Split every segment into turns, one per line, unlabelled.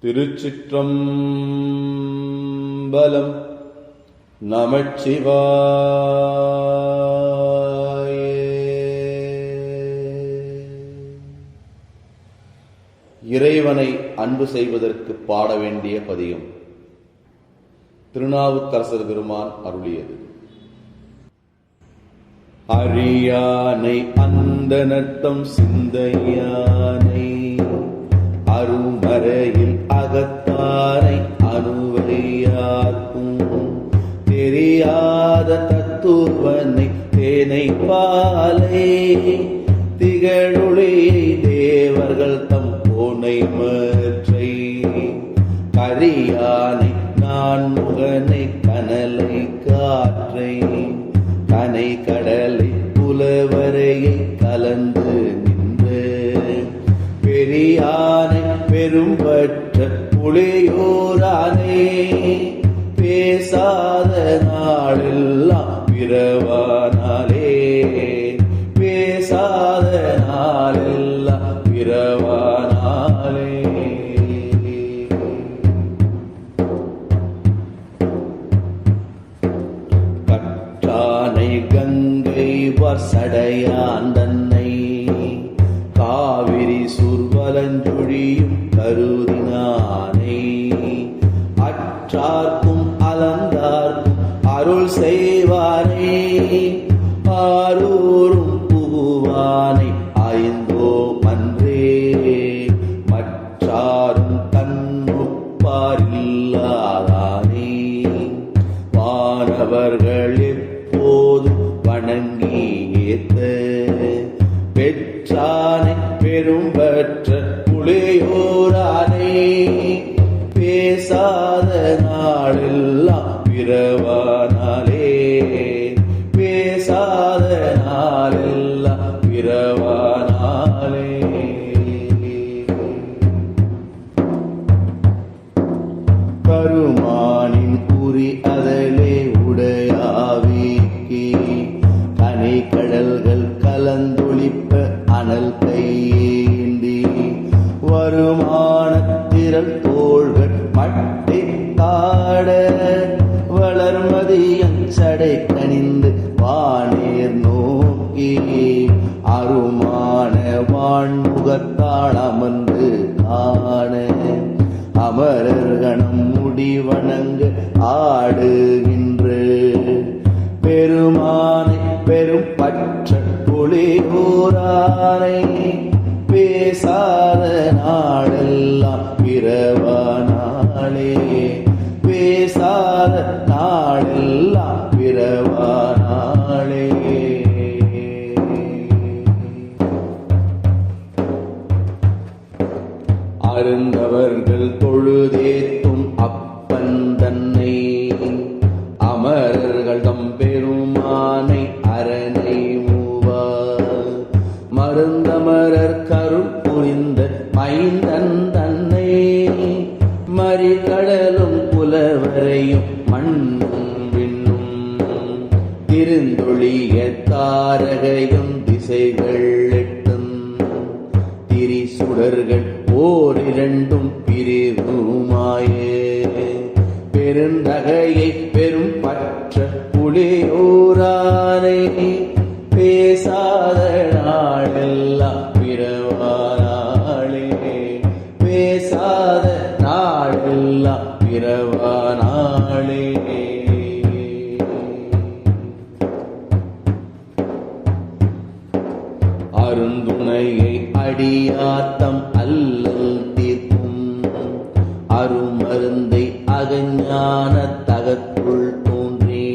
திருச்சிற்றம்பலம். நமச்சிவாய. இறைவனை அன்பு செய்வதற்கு பாட வேண்டிய பதிகம் திருநாவுக்கரசர் பெருமான் அருளியது. அறியானை அந்த நட்டம் சிந்தையானை அருமறையில் அகத்தாரை அனுவையாக்கும் தெரியாத தத்துவனை தேனை பாலை திகழொளியை தேவர்கள் தம் போனை மற்றை கரியானை நான் முகனை கனலை காற்றை கனை கடலை புலவரையை கலந்து நின்று பெரியானை பெரும்பற்ற புலியோரானே பேசாத நாளெல்லாம் பிறவானாலே பேசாத நாளெல்லாம் பிறவானாலே. கற்றானை கங்கை வசடையான் தன்னை காவிரி சுர்வலஞ்சொழியும் கருதினானை அற்றார்க்கும் அலந்தார்க்கும் அருள் செய்வானே ஆரூரும் புகுவானை ஐந்தோ மன்றே மற்றாரும் தன்னுப்பாரில்லாதானே வானவர்கள் எப்போதும் வணங்கி ஏத்த பெற்றானை பெரும்பற்ற புலியோரானே பேசாத நாளெல்லாம் பிறவானாலே பேசாத நாளெல்லாம் பிறவானாலே. கருமானின் குறி அதலே உடையாவிக்கே கனை கடல்கள் கலந்தொழிப்ப அனல் கையேந்தி வருமான திரள் தோள்கள் மட்டை காட வளர்மதியன் சடை கனிந்து வானேர் நோக்கி அருமான வான்முகத்தாள் அமர்ந்து காண அமரர் கணம் முடிவணங்க ஆடுகின்ற பெருமானை பெரும் பற்ற புலியோரானை பேசாத நாடெல்லாம் பிறவானாலே பேசாத நாடெல்லாம் பிறவானாலே. அருந்தவர்கள் தொழுதேத்தும் அப்பன் தன்னை அமரர்கள் தம் பெருமானை அரணை மூவா மருந்தமரர் கருள் புரிந்த மைந்தன் தன்னை மறிகடலும் புலவரையும் மண்ணும் விண்ணும் திருந்தொழிய தாரகையும் திசைகள் எட்டும் திரிசுடர்கள் ஓரிரண்டும் பிரிவுமாயே பெருந்தகையை பெரும் பற்ற புலியோரானை பேசாத நாளெல்லாம் பிறவானாலே பேசாத நாளெல்லாம் பிறவானாலே. அருந்துணையை அடியாத்தம் அல்லல் தீர்க்கும் அருமருந்தை அகஞான தகத்துள் தோன்றி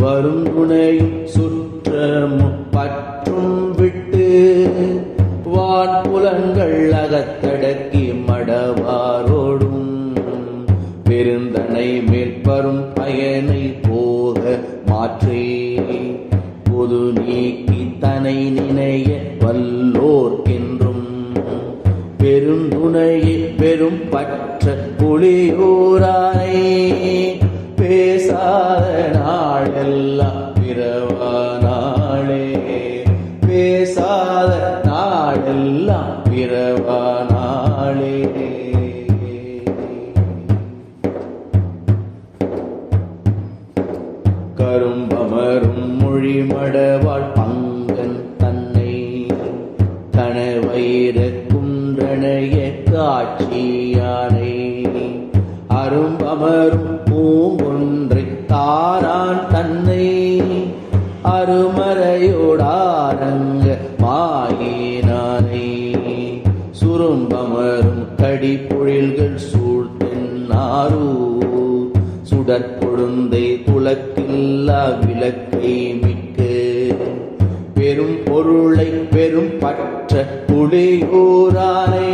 வருந்துணையும் சுற்றமும் பற்றும் விட்டு வான்புலன்கள் அகத்தடக்கி மடவாரோடும் பெருந்தனை மேற்பரும் பயனை போக மாற்றி பொது நீக்கி தனை நினைய வல்லோர்க்கென்றும் பெருந்துணையை பெரும் பற்ற புலியோரானை பேசாத நாளெல்லாம் பிறவானாலே பேசாத நாளெல்லாம் பிறவானாலே. காட்சியானை அரும்பமரும் பூங்கொன்றை தாரான் தன்னை அருமறையோடாரங்க மாயினானை சுரும்பமரும் கடிப்பொழில்கள் சூழ்த்தென்னாரூர் சுடற்கொழுந்தை துளக்கில்லா விளக்கை மிக்க பெரும் பொருளை பெரும் பற்ற புலியூரானை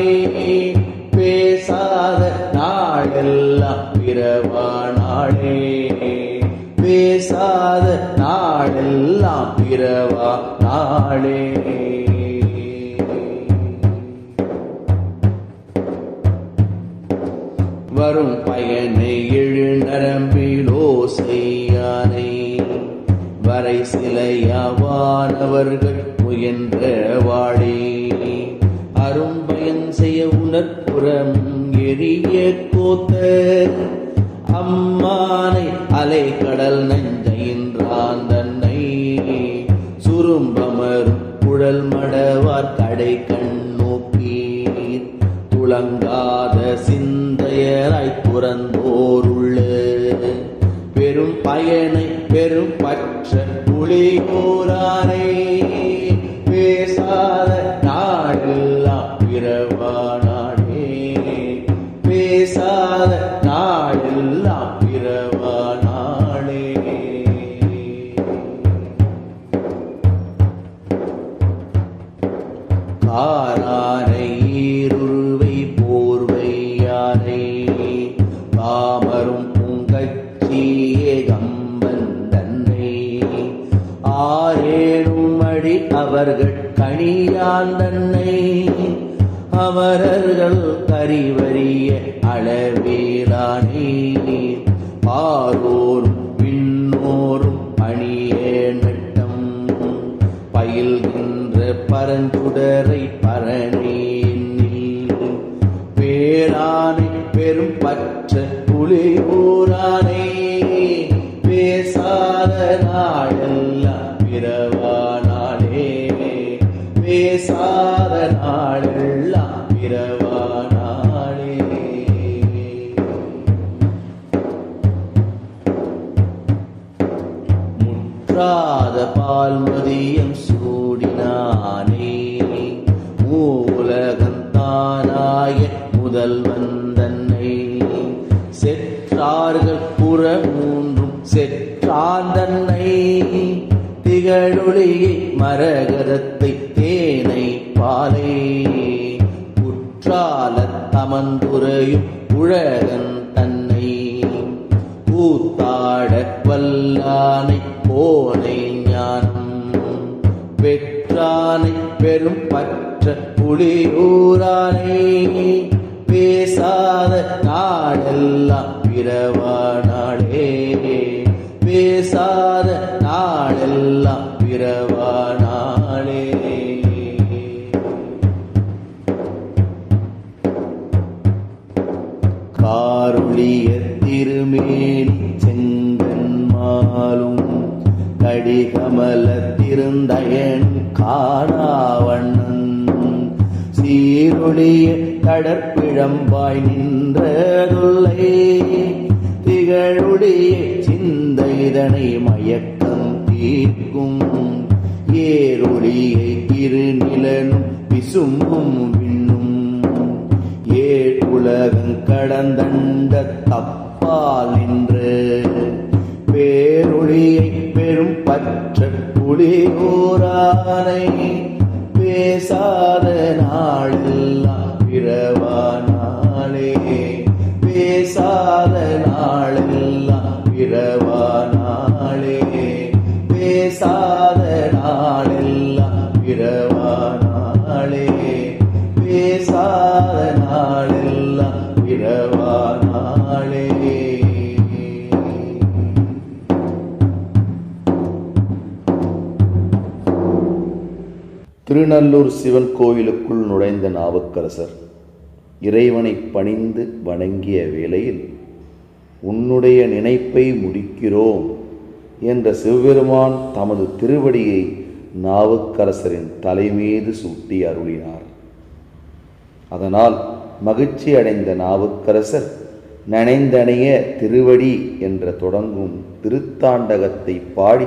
பேசாத நாளெல்லாம் பிறவா நாளே பேசாத நாளெல்லாம் பிறவா நாளே வரும் பயனை எழு நரம்பிலோசையானை வரை சிலையாவானவர்கள் முயன்ற வாழே அரும்பயன் செய்ய உணர்ப்புறம் எரிய கோத்த அம்மானை அலை கடல் நஞ்சையின்றான் தன்னை சுரும்பமரும் குழல் மடவார் கடை கண் நோக்கி துளங்காத சிந்தையராய் துறந்தோருள்ள பெரும் பயனை பெரும் பற்ற புலியூரானை பேசாத நாடெல்லாம் பிறவா நாடே பேசாத நாடெல்லாம் பிறவா நாளே காரானை ஈருருவை போர்வையானை காமரும் பூங்கச்சியே கம்பன் தன்னை ஆரேனும் அடி அவர்கள் கணியான் தன்னை அமரர்கள் கரிவரிய அளவேலானே பாரோரும் விண்ணோரும் பணியே நட்டம் பயில்கின்ற பரஞ்சுடரை பரணேனில் பேரானை பெரும் பற்ற புலியூரானை பேசாத நாளெல்லாம் பிறவா நாளே பேசாத நாளெல்லாம் பிறவா நாளே முற்றாத பால்மதியம் சூடினானே மூலகந்தானாய முதல்வன் தன்னை செற்றார்கள் புறமூன்றும் செற்றான் தன்னை திகழொளியை மரகதத்தை தேனை பாலை குற்றால தமந்துரையும் உலகன் தன்னை கூத்தாட வல்லானை கோனை ஞானம் பெற்றானை பெரும் பற்ற புலியூரானை பேசாத நாடெல்லாம் பிறவா நாளே பேசாத நாளெல்லாம் பிறவா நாளே காருளிய திருமேனி செங்கன்மாலும் கடிகமல திருந்தயன் காணாவண்ணன் சீருளிய கடற்பிழம்பாய் நின்றதுள்ளே திகழுடைய சிந்தைதனை மயக்கம் தீர்க்கும் ஏருளியை இருநிலனும் விசும்பும் விண்ணும் ஏழுலகம் கடந்தண்ட தப்பால் நின்று பேருளியை பெரும் பற்ற புலியூரானை பேசாத நாளெல்லாம் பிறவா நாளே பேசாத நாளெல்லாம் பிறவா நாளே பேசாத நாளெல்லாம் பிறவா நாளே பேசாத நாளெல்லாம் பிறவா நாளே திருநல்லூர் சிவன் கோயிலுக்குள் நுழைந்த நாவுக்கரசர் இறைவனை பணிந்து வணங்கிய வேளையில் உன்னுடைய நினைப்பை முடிக்கிறோம் என்ற சிவபெருமான் தமது திருவடியை நாவுக்கரசரின் தலைமீது சூட்டி அருளினார். அதனால் மகிழ்ச்சி அடைந்த நாவுக்கரசர் நனைந்தணைய திருவடி என்ற தொடங்கும் திருத்தாண்டகத்தை பாடி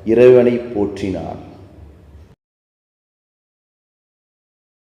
இறைவனை போற்றினார்.